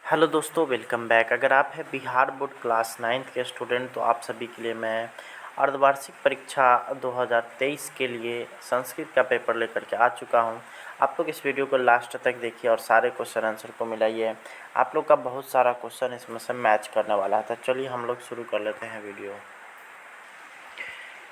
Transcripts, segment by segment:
Hello दोस्तों, welcome back. अगर आप हैं बिहार बोर्ड क्लास 9th के स्टूडेंट तो आप सभी के लिए मैं अर्धवार्षिक परीक्षा 2023 के लिए संस्कृत का पेपर लेकर के आ चुका हूं। आप लोग इस वीडियो को लास्ट तक देखिए और सारे क्वेश्चन आंसर को मिलाइए। आप लोग का बहुत सारा क्वेश्चन इसमें से मैच करने वाला है। तो चलिए हम लोग शुरू कर लेते हैं वीडियो।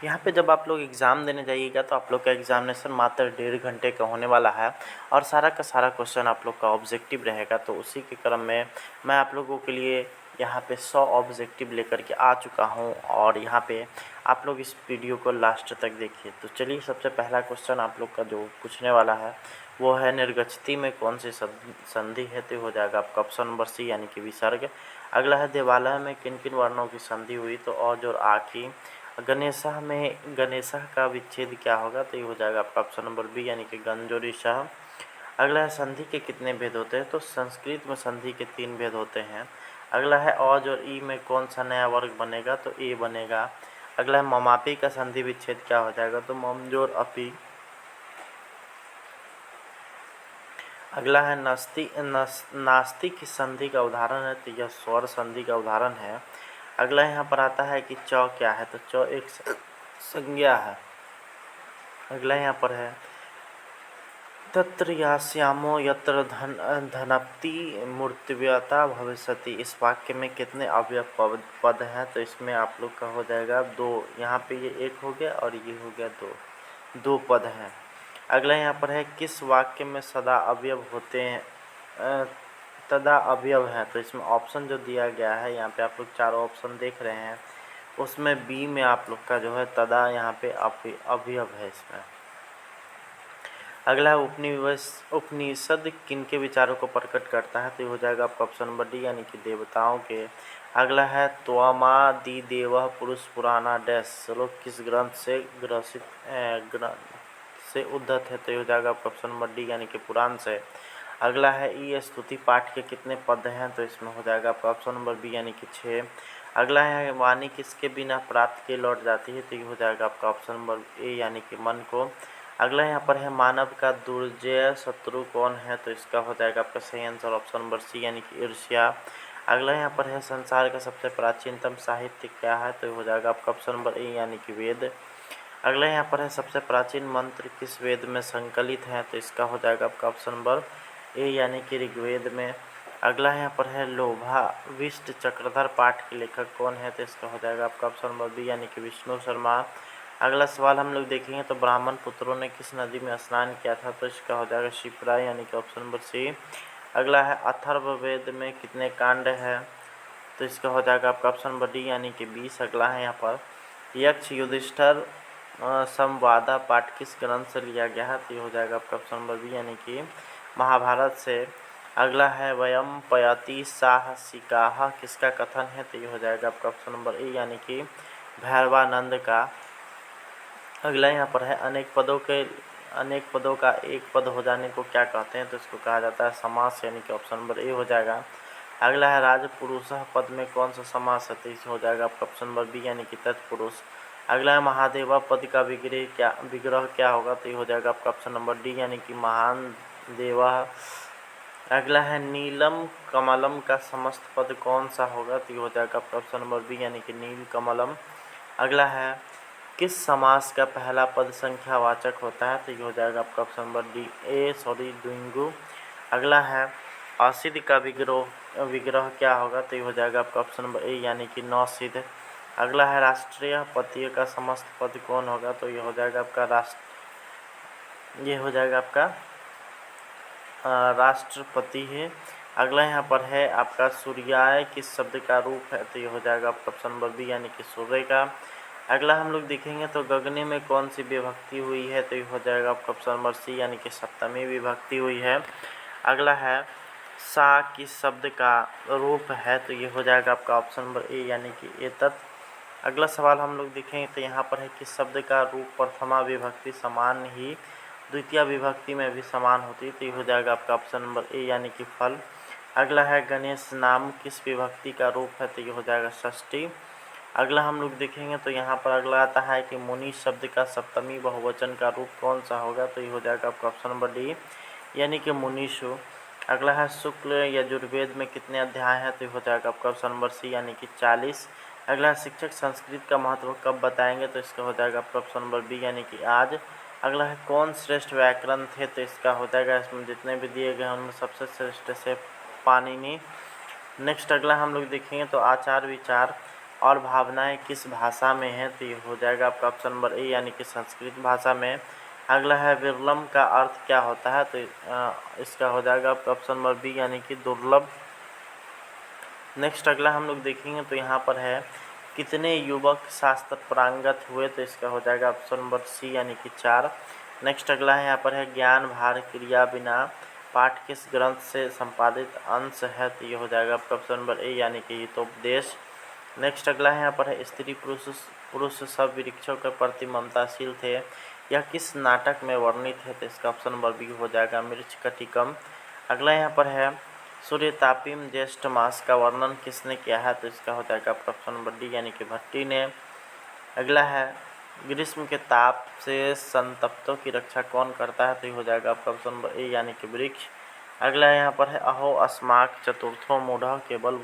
यहाँ पे जब आप लोग एग्ज़ाम देने जाइएगा तो आप लोग का एग्ज़ामिनेशन मात्र 1.5 घंटे का होने वाला है और सारा का सारा क्वेश्चन आप लोग का ऑब्जेक्टिव रहेगा। तो उसी के क्रम में मैं आप लोगों के लिए यहाँ पे 100 ऑब्जेक्टिव लेकर के आ चुका हूँ और यहाँ पे आप लोग इस वीडियो को लास्ट तक देखिए। तो चलिए, सबसे पहला क्वेश्चन आप लोग का जो पूछने वाला है वो है, निर्गच्छति में कौन सी संधि है? तो हो जाएगा आपका ऑप्शन नंबर सी यानी कि विसर्ग। अगला है, देवालय में किन किन वर्णों की संधि हुई? तो औ और आ की। गणेशः में गणेशः का विच्छेद क्या होगा? तो ये हो जाएगा आपका ऑप्शन नंबर बी यानी कि गंजोरिशः। अगला है, संधि के कितने भेद होते हैं? तो संस्कृत में संधि के 3 भेद होते हैं। अगला है, औज और ई में कौन सा नया वर्ग बनेगा? तो ए बनेगा। अगला है, ममापी का संधि विच्छेद क्या हो जाएगा? तो ममजोर अपी। अगला है, नास्ति की संधि का उदाहरण है? तो यह स्वर संधि का उदाहरण है। अगला यहाँ पर आता है कि च क्या है? तो च एक संज्ञा है। अगला यहाँ पर है, तत्र यास्यामो यत्र धनप्ति मूर्तिव्यता भविष्यति। इस वाक्य में कितने अव्यय पद हैं? तो इसमें आप लोग का हो जाएगा 2। यहाँ पे ये 1 हो गया और ये हो गया 2 पद हैं। अगला यहाँ पर है, किस वाक्य में सदा अवयव होते हैं? तदा अवयव है। तो इसमें ऑप्शन जो दिया गया है, यहाँ पे आप लोग चारों ऑप्शन देख रहे हैं, उसमें बी में आप लोग का जो है तदा यहाँ पे अवयव है इसमें। अगला है, उपनिषद किनके विचारों को प्रकट करता है? तो ये हो जाएगा आपका ऑप्शन नंबर डी यानी कि देवताओं के। अगला है, त्वमादिदेवः पुरुष पुराना डैश श्लोक किस ग्रंथ से उद्धत है? तो ये हो जाएगा आपका ऑप्शन नंबर डी यानी कि पुराण से। अगला है, ई स्तुति पाठ के कितने पद हैं? तो इसमें हो जाएगा आपका ऑप्शन नंबर बी यानी कि 6। अगला है, वाणी किसके बिना प्राप्त के लौट जाती है? तो ये हो जाएगा आपका ऑप्शन नंबर ए यानी कि मन को। अगला यहाँ पर है, मानव का दुर्जय शत्रु कौन है? तो इसका हो जाएगा आपका सही आंसर ऑप्शन नंबर सी यानी कि ईर्ष्या। अगला यहाँ पर है, संसार का सबसे प्राचीनतम साहित्य क्या है? तो हो जाएगा आपका ऑप्शन नंबर ए यानी कि वेद। अगला यहाँ पर है, सबसे प्राचीन मंत्र किस वेद में संकलित है? तो इसका हो जाएगा आपका ऑप्शन नंबर ए यानी कि ऋग्वेद में। अगला यहाँ पर है, लोभाविष्ट चक्रधर पाठ के लेखक कौन है? तो इसका हो जाएगा आपका ऑप्शन नंबर बी यानी कि विष्णु शर्मा। अगला सवाल हम लोग देखेंगे, तो ब्राह्मण पुत्रों ने किस नदी में स्नान किया था? तो इसका हो जाएगा शिप्रा यानी कि ऑप्शन नंबर सी। अगला है, अथर्ववेद में कितने कांड है? तो इसका हो जाएगा आपका ऑप्शन नंबर डी यानी कि 20। अगला है यहाँ पर, यक्ष युधिष्ठिर संवादा पाठ किस ग्रंथ से लिया गया है? तो ये हो जाएगा आपका ऑप्शन नंबर बी यानी कि महाभारत से। अगला है, वयम पयति साहसिकाः किसका कथन है? तो ये हो जाएगा आपका ऑप्शन नंबर ए यानी कि भैरवानंद का। अगला यहाँ पर है, अनेक पदों का एक पद हो जाने को क्या कहते हैं? तो इसको कहा जाता है समास यानी कि ऑप्शन नंबर ए हो जाएगा। अगला है, राजपुरुषः पद में कौन सा समास है? तो इस हो जाएगा आपका ऑप्शन नंबर बी यानी कि तत्पुरुष। अगला है, महादेवा पद का विग्रह क्या होगा? तो ये हो जाएगा आपका ऑप्शन नंबर डी यानी कि महान देवा। अगला है, नीलम कमलम का समस्त पद कौन सा होगा? तो ये हो जाएगा आपका ऑप्शन नंबर बी यानी कि नील कमलम। अगला है, किस समास का पहला पद संख्यावाचक होता है? तो ये हो जाएगा आपका ऑप्शन नंबर द्विगु। अगला है, असिध का विग्रह क्या होगा? तो ये हो जाएगा आपका ऑप्शन नंबर ए यानी कि नौसिध। अगला है, राष्ट्रीय पतिय का समस्त पद कौन होगा? तो ये हो जाएगा आपका राष्ट्रपति है। अगला यहाँ पर है आपका, सूर्याय किस शब्द का रूप है? तो ये हो जाएगा आपका ऑप्शन नंबर बी यानी कि सूर्य का। अगला हम लोग देखेंगे, तो गगने में कौन सी विभक्ति हुई है? तो ये हो जाएगा आपका ऑप्शन नंबर सी यानी कि सप्तमी विभक्ति हुई है। अगला है, सा किस शब्द का रूप है? तो ये हो जाएगा आपका ऑप्शन नंबर ए यानी कि एतत्। अगला सवाल हम लोग देखेंगे, तो यहाँ पर है, किस शब्द का रूप प्रथमा विभक्ति समान ही द्वितीय विभक्ति में भी समान होती है? तो ये हो जाएगा आपका ऑप्शन नंबर ए यानी कि फल। अगला है, गणेश नाम किस विभक्ति का रूप है? तो ये हो जाएगा षष्ठी। अगला हम लोग देखेंगे, तो यहाँ पर अगला आता है कि मुनि शब्द का सप्तमी बहुवचन का रूप कौन सा होगा? तो ये हो जाएगा आपका ऑप्शन नंबर डी यानी कि मुनीषु। अगला है शुक्ल यजुर्वेद में कितने अध्याय हैं, तो ये हो जाएगा आपका ऑप्शन नंबर सी यानी कि 40। अगला है शिक्षक संस्कृत का महत्व कब बताएंगे, तो इसका हो जाएगा आपका ऑप्शन नंबर बी यानी कि आज। अगला है कौन श्रेष्ठ व्याकरण थे, तो इसका हो जाएगा, इसमें जितने भी दिए गए हैं उनमें सबसे श्रेष्ठ से पाणिनि। नेक्स्ट अगला हम लोग देखेंगे तो आचार विचार और भावनाएं किस भाषा में है, तो ये हो जाएगा आपका ऑप्शन नंबर ए यानी कि संस्कृत भाषा में। अगला है विरलम का अर्थ क्या होता है, तो इसका हो जाएगा आपका ऑप्शन नंबर बी यानी कि दुर्लभ। नेक्स्ट अगला हम लोग देखेंगे तो यहाँ पर है कितने युवक शास्त्र पारंगत हुए, तो इसका हो जाएगा ऑप्शन नंबर सी यानी कि 4। नेक्स्ट अगला है यहाँ पर है ज्ञान भार क्रिया बिना पाठ किस ग्रंथ से संपादित अंश है, तो ये हो जाएगा आपका ऑप्शन नंबर ए यानी कि हितोपदेश। नेक्स्ट अगला है यहाँ पर है स्त्री पुरुष सब वृक्षों के प्रति ममताशील थे, यह किस नाटक में वर्णित है, तो इसका ऑप्शन नंबर बी हो जाएगा मृच्छकटिकम। अगला यहाँ पर है सूर्यतापीम ज्येष्ठ मास का वर्णन किसने किया है, तो इसका हो जाएगा आपका ऑप्शन नंबर डी यानी कि भट्टी ने। अगला है ग्रीष्म के ताप से संतप्तों की रक्षा कौन करता है, तो ये हो जाएगा आपका ऑप्शन नंबर ए यानी कि वृक्ष। अगला यहाँ पर है अहो अस्माक चतुर्थो मूढ़ केवल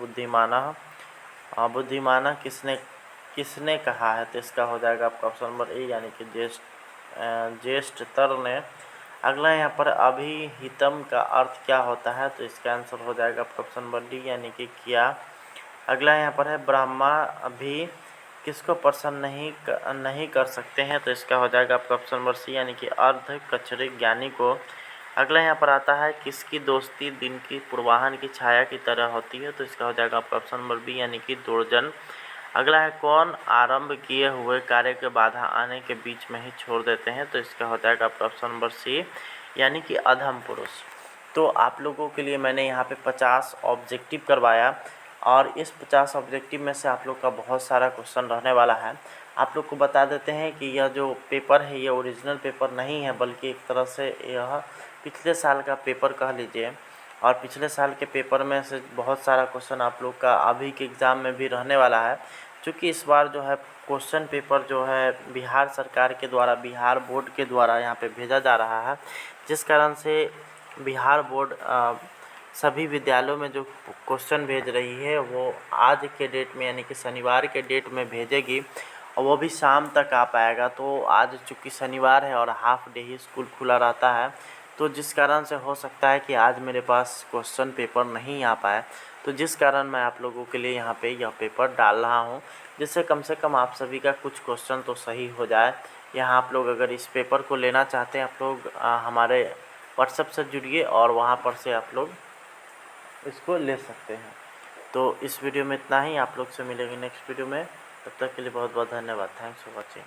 बुद्धिमाना किसने कहा है, तो इसका हो जाएगा आपका ऑप्शन नंबर ए यानी कि ज्येष्ठतर ने। अगला यहाँ पर अभिहितम का अर्थ क्या होता है, तो इसका आंसर हो जाएगा आपका ऑप्शन नंबर डी यानी कि किया। अगला यहाँ पर है ब्रह्मा भी किसको प्रसन्न नहीं कर सकते हैं, तो इसका हो जाएगा आपका ऑप्शन नंबर सी यानी कि अर्ध कचरे ज्ञानी को। अगला यहाँ पर आता है किसकी दोस्ती दिन की पूर्वाहन की छाया की तरह होती है, तो इसका हो जाएगा आपका ऑप्शन नंबर बी यानी कि दुर्जन। अगला है कौन आरंभ किए हुए कार्य के बाधा आने के बीच में ही छोड़ देते हैं, तो इसका हो जाएगा आपका ऑप्शन नंबर सी यानी कि अधम पुरुष। तो आप लोगों के लिए मैंने यहाँ पे 50 ऑब्जेक्टिव करवाया और इस 50 ऑब्जेक्टिव में से आप लोग का बहुत सारा क्वेश्चन रहने वाला है। आप लोग को बता देते हैं कि यह जो पेपर है ये ओरिजिनल पेपर नहीं है, बल्कि एक तरह से यह पिछले साल का पेपर कह लीजिए। और पिछले साल के पेपर में से बहुत सारा क्वेश्चन आप लोग का अभी के एग्ज़ाम में भी रहने वाला है, क्योंकि इस बार जो है क्वेश्चन पेपर जो है बिहार सरकार के द्वारा, बिहार बोर्ड के द्वारा यहाँ पे भेजा जा रहा है, जिस कारण से बिहार बोर्ड सभी विद्यालयों में जो क्वेश्चन भेज रही है वो आज के डेट में यानी कि शनिवार के डेट में भेजेगी और वो भी शाम तक आ पाएगा। तो आज चूँकि शनिवार है और हाफ डे ही स्कूल खुला रहता है, तो जिस कारण से हो सकता है कि आज मेरे पास क्वेश्चन पेपर नहीं आ पाए, तो जिस कारण मैं आप लोगों के लिए यहाँ पे यह पेपर डाल रहा हूँ, जिससे कम से कम आप सभी का कुछ क्वेश्चन तो सही हो जाए। यहाँ आप लोग अगर इस पेपर को लेना चाहते हैं, आप लोग हमारे व्हाट्सएप से जुड़िए और वहाँ पर से आप लोग इसको ले सकते हैं। तो इस वीडियो में इतना ही, आप लोग से मिलेंगे नेक्स्ट वीडियो में। तब तक के लिए बहुत बहुत धन्यवाद। Thanks for watching.